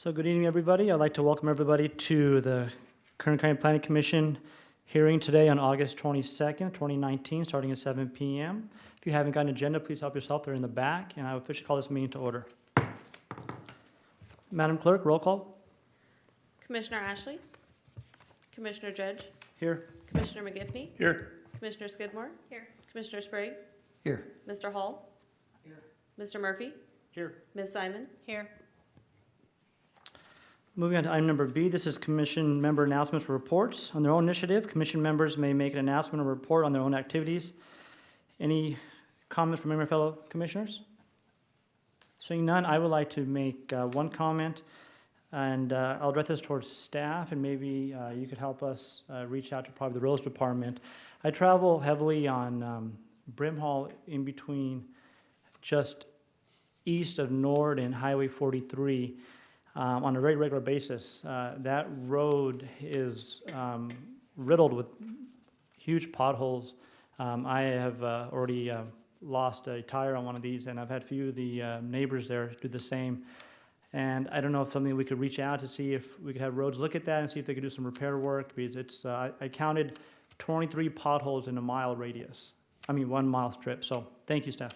So good evening, everybody. I'd like to welcome everybody to the Kern County Planning Commission hearing today on August 22nd, 2019, starting at 7 p.m. If you haven't got an agenda, please help yourself. They're in the back, and I will officially call this meeting to order. Madam Clerk, roll call. Commissioner Ashley. Commissioner Judge. Here. Commissioner McGivney. Here. Commissioner Skidmore. Here. Commissioner Sprague. Here. Mr. Hall. Here. Mr. Murphy. Here. Ms. Simon. Here. Moving on to item number B, this is commission member announcements or reports. On their own initiative, commission members may make an announcement or report on their own activities. Any comments from any of my fellow commissioners? Seeing none, I would like to make one comment, and I'll direct this towards staff, and maybe you could help us reach out to probably the roads department. I travel heavily on Brimhall in between just east of Nord and Highway 43. On a very regular basis. That road is riddled with huge potholes. I have already lost a tire on one of these, and I've had a few of the neighbors there do the same. And I don't know if something we could reach out to see if we could have roads look at that and see if they could do some repair work, because it's, I counted 23 potholes in a mile radius. 1 mile strip. So thank you, staff.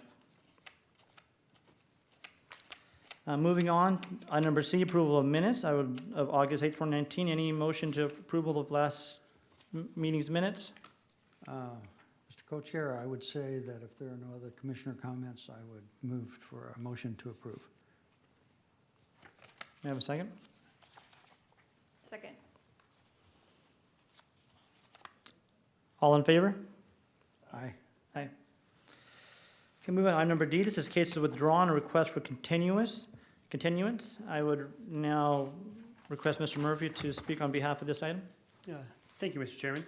Moving on, item number C, approval of minutes. Of August 8th, 2019. Any motion to approval of last meeting's minutes? Mr. Co-Chair, I would say that if there are no other commissioner comments, I would move for a motion to approve. May I have a second? Second. All in favor? Aye. Aye. Okay, moving on, item number D. This is cases withdrawn, a request for continuance. I would now request Mr. Murphy to speak on behalf of this item. Thank you, Mr. Chairman.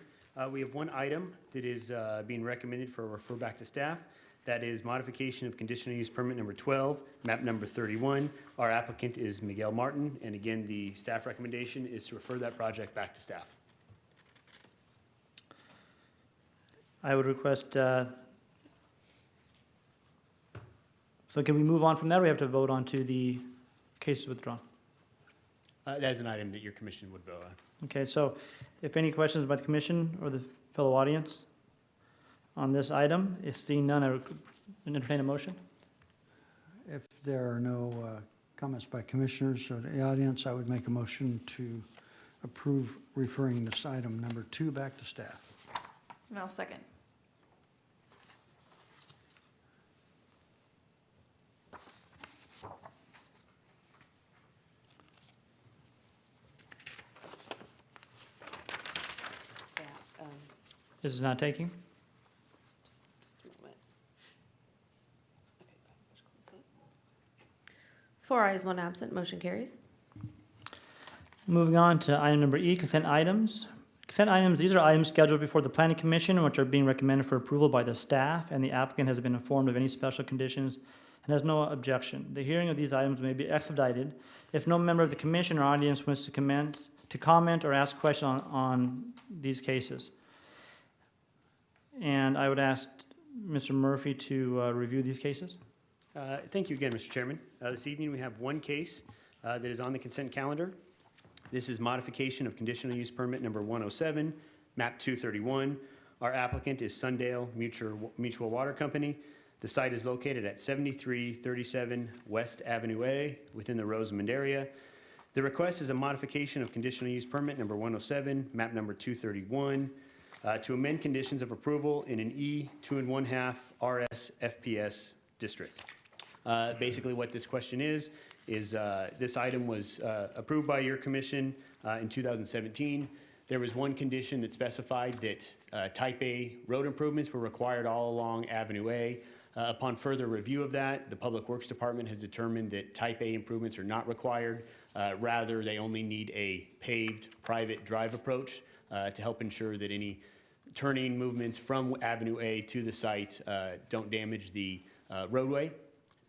We have one item that is being recommended for a refer back to staff. That is modification of conditional use permit number 12, map number 31. Our applicant is Miguel Martin, and again, the staff recommendation is to refer that project back to staff. I would request, so can we move on from that, or we have to vote on to the cases withdrawn? That is an item that your commission would vote on. Okay, so if any questions by the commission or the fellow audience on this item, if seeing none, I would entertain a motion. If there are no comments by commissioners or the audience, I would make a motion to approve referring this item number 2 back to staff. And I'll second. Is it not taking? Just a moment. Okay, 4 ayes, 1 absent, motion carries. Moving on to item number E, consent items. Consent items, these are items scheduled before the Planning Commission, which are being recommended for approval by the staff, and the applicant has been informed of any special conditions and has no objection. The hearing of these items may be expedited if no member of the commission or audience wants to comment or ask questions on these cases. And I would ask Mr. Murphy to review these cases. Thank you again, Mr. Chairman. This evening, we have one case that is on the consent calendar. This is modification of conditional use permit number 107, map 231. Our applicant is Sundale Mutual Water Company. The site is located at 7337 West Avenue A within the Rosamond area. The request is a modification of conditional use permit number 107, map number 231, to amend conditions of approval in an E 2 1/2 RS FPS district. Basically what this question is this item was approved by your commission in 2017. There was one condition that specified that type A road improvements were required all along Avenue A. Upon further review of that, the Public Works Department has determined that type A improvements are not required. Rather, they only need a paved private drive approach to help ensure that any turning movements from Avenue A to the site don't damage the roadway.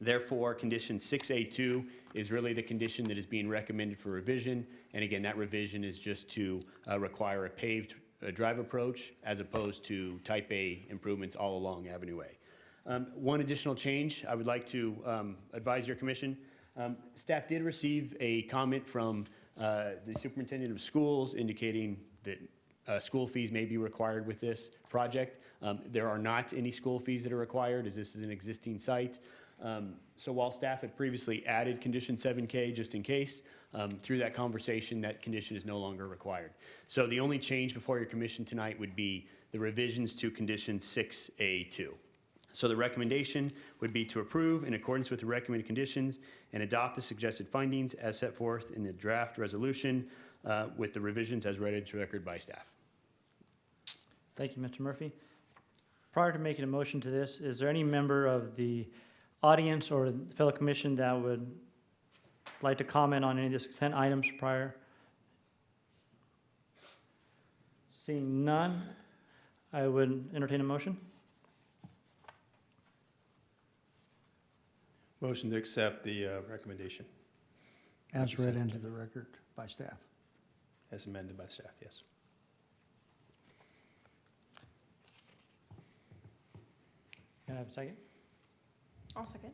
Therefore, condition 6A2 is really the condition that is being recommended for revision. And again, that revision is just to require a paved drive approach as opposed to type A improvements all along Avenue A. One additional change I would like to advise your commission. Staff did receive a comment from the superintendent of schools indicating that school fees may be required with this project. There are not any school fees that are required, as this is an existing site. So while staff had previously added condition 7K just in case, through that conversation, that condition is no longer required. So the only change before your commission tonight would be the revisions to condition 6A2. So the recommendation would be to approve in accordance with the recommended conditions and adopt the suggested findings as set forth in the draft resolution with the revisions as read into record by staff. Thank you, Mr. Murphy. Prior to making a motion to this, is there any member of the audience or the fellow commission that would like to comment on any of the consent items prior? Seeing none, I would entertain a motion. Motion to accept the recommendation As read into the record by staff. as amended by staff, yes. Can I have a second? I'll second.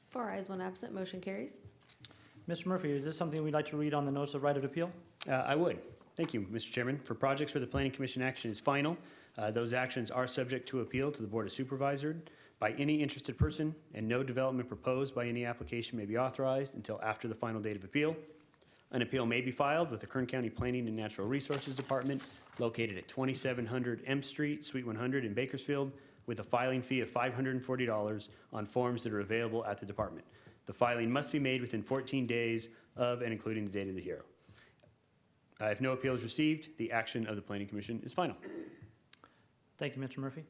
Four ayes, one absent, motion carries. Mr. Murphy, is this something we'd like to read on the notice of right of appeal? I would. Thank you, Mr. Chairman. For projects where the Planning Commission action is final, those actions are subject to appeal to the Board of Supervisors by any interested person, and no development proposed by any application may be authorized until after the final date of appeal. An appeal may be filed with the Kern County Planning and Natural Resources Department located at 2700 M Street, Suite 100 in Bakersfield, with a filing fee of $540 on forms that are available at the department. The filing must be made within 14 days of and including the date of the hearing. If no appeal is received, the action of the Planning Commission is final. Thank you, Mr. Murphy.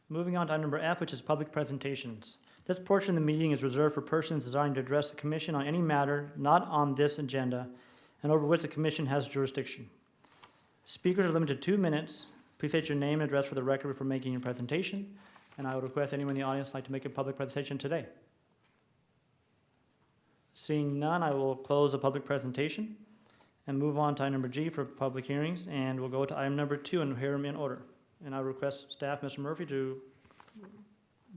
Moving on to item number F, which is public presentations. This portion of the meeting is reserved for persons desiring to address the commission on any matter not on this agenda and over which the commission has jurisdiction. Speakers are limited to 2 minutes. Please state your name and address for the record before making your presentation. And I would request anyone in the audience like to make a public presentation today. Seeing none, I will close the public presentation and move on to item number G for public hearings, and we'll go to item number 2 and hear them in order. And I request staff, Mr. Murphy, to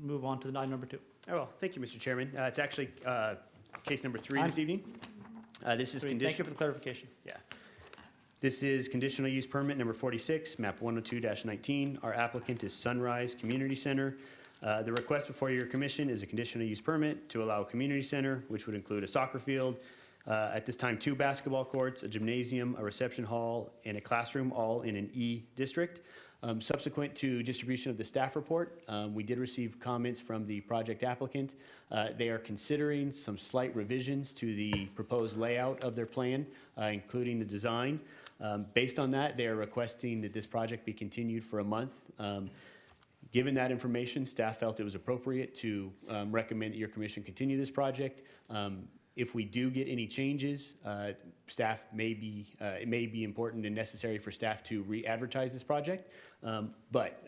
move on to item number 2. Oh, well, thank you, Mr. Chairman. It's actually case number 3 this evening. This is Thank you condition. for the clarification. Yeah. This is conditional use permit number 46, map 102-19. Our applicant is Sunrise Community Center. The request before your commission is a conditional use permit to allow a community center, which would include a soccer field, at this time 2 basketball courts, a gymnasium, a reception hall, and a classroom, all in an E district. Subsequent to distribution of the staff report, we did receive comments from the project applicant. They are considering some slight revisions to the proposed layout of their plan, including the design. Based on that, they are requesting that this project be continued for a month. Given that information, staff felt it was appropriate to recommend that your commission continue this project. If we do get any changes, it may be important and necessary for staff to re-advertise this project. But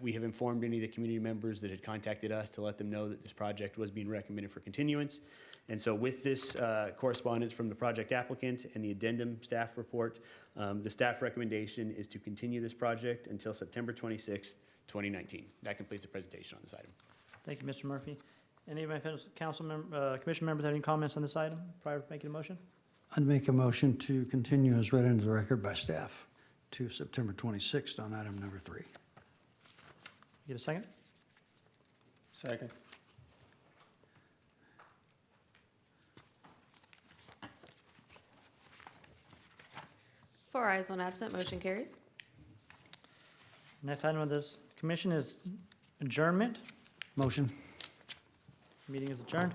we have informed any of the community members that had contacted us to let them know that this project was being recommended for continuance. And so with this correspondence from the project applicant and the addendum staff report, the staff recommendation is to continue this project until September 26th, 2019. That completes the presentation on this item. Thank you, Mr. Murphy. Any of my commission members have any comments on this item prior to making a motion? I'd make a motion to continue as read into the record by staff to September 26th on item number 3. Get a second? Second. Four ayes, one absent, motion carries. Next item of this commission is adjournment. Motion. Meeting is adjourned.